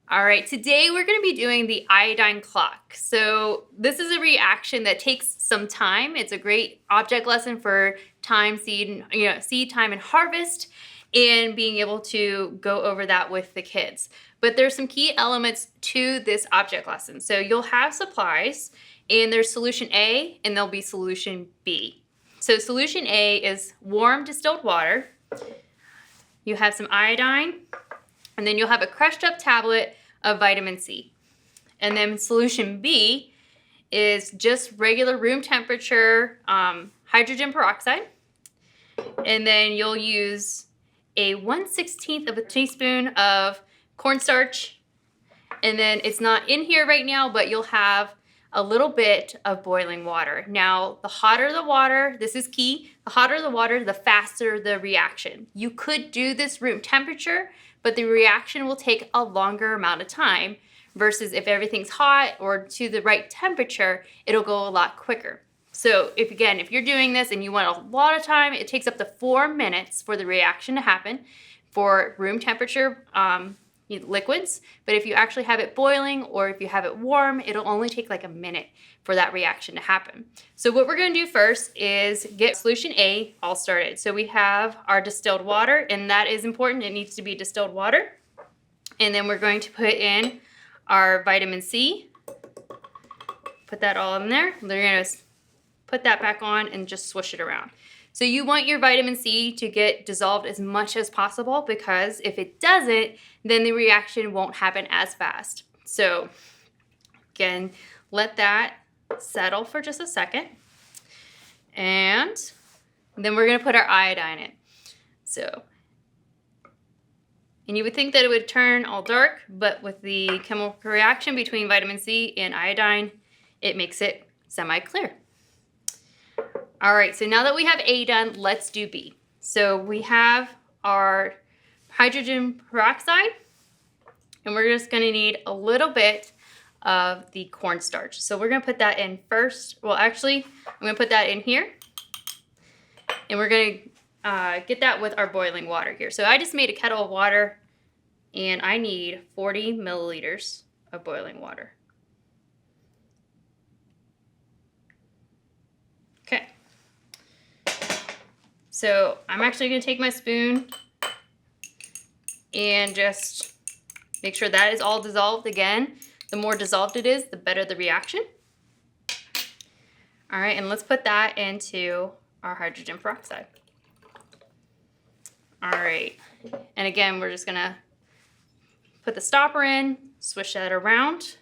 All right, today we're going to be doing the iodine clock. So this is a reaction that takes some time. It's a great object lesson for time, seed, seed time and harvest, and being able to go over that with the kids. But there's some key elements to this object lesson. So you'll have supplies, and there's solution A, and there'll be solution B. So solution A is warm distilled water. You have some iodine, and then you'll have a crushed up tablet of vitamin C. And then solution B is just regular room temperature hydrogen peroxide. And then you'll use a 1/16 of a teaspoon of cornstarch. And then it's not in here right now, but you'll have a little bit of boiling water. Now, the hotter the water, this is key, the hotter the water, the faster the reaction. You could do this room temperature, but the reaction will take a longer amount of time versus if everything's hot or to the right temperature, it'll go a lot quicker. So if you're doing this and you want a lot of time, it takes up to 4 minutes for the reaction to happen for room temperature liquids. But if you actually have it boiling or if you have it warm, it'll only take like a minute for that reaction to happen. So what we're going to do first is get solution A all started. So we have our distilled water, and that is important. It needs to be distilled water. And then we're going to put in our vitamin C. Put that all in there. We're going to put that back on and just swish it around. So you want your vitamin C to get dissolved as much as possible, because if it doesn't, then the reaction won't happen as fast. So again, let that settle for just a second. And then we're going to put our iodine in. And you would think that it would turn all dark, but with the chemical reaction between vitamin C and iodine, it makes it semi-clear. All right, so now that we have A done, let's do B. So we have our hydrogen peroxide, and we're just gonna need a little bit of the cornstarch. So we're gonna put that in first. Well, actually, I'm gonna put that in here, and we're gonna get that with our boiling water here. So I just made a kettle of water, and I need 40 milliliters of boiling water. Okay. So I'm actually going to take my spoon and just make sure that is all dissolved. Again, the more dissolved it is, the better the reaction. All right, and let's put that into our hydrogen peroxide. All right, and again, we're just going to put the stopper in, swish that around,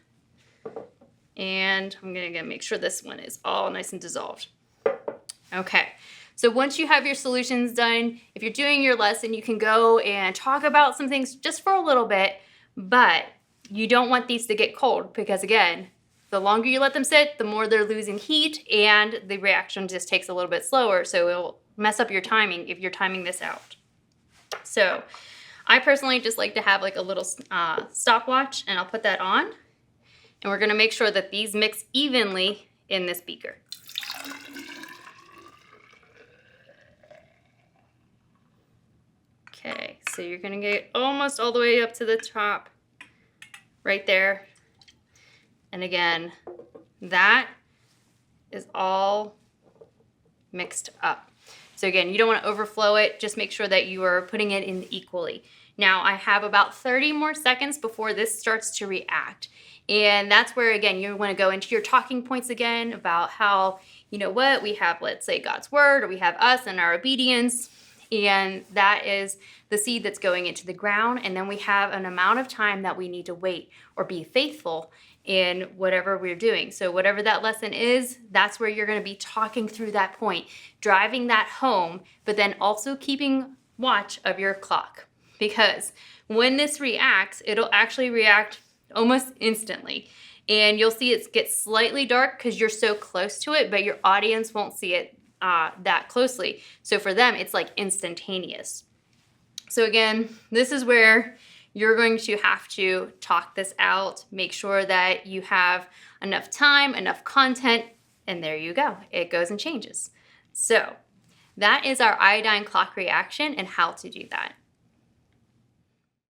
and I'm going to make sure this one is all nice and dissolved. Okay. So once you have your solutions done, if you're doing your lesson, you can go and talk about some things just for a little bit, but you don't want these to get cold, because again, the longer you let them sit, the more they're losing heat, and the reaction just takes a little bit slower, so it'll mess up your timing if you're timing this out. So I personally just like to have like a little stopwatch, and I'll put that on, and we're gonna make sure that these mix evenly in this beaker. Okay, so you're gonna get almost all the way up to the top right there. And again, that is all mixed up. So again, you don't want to overflow it. Just make sure that you are putting it in equally. Now I have about 30 more seconds before this starts to react. And that's where, again, you want to go into your talking points again about how, you know what, we have, let's say, God's word, or we have us and our obedience. And that is the seed that's going into the ground. And then we have an amount of time that we need to wait or be faithful in whatever we're doing. So whatever that lesson is, that's where you're going to be talking through that point, driving that home, but then also keeping watch of your clock. Because when this reacts, it'll actually react almost instantly. And you'll see it get slightly dark because you're so close to it, but your audience won't see it that closely. So for them, it's like instantaneous. So again, this is where you're going to have to talk this out, make sure that you have enough time, enough content, and there you go. It goes and changes. So that is our iodine clock reaction and how to do that.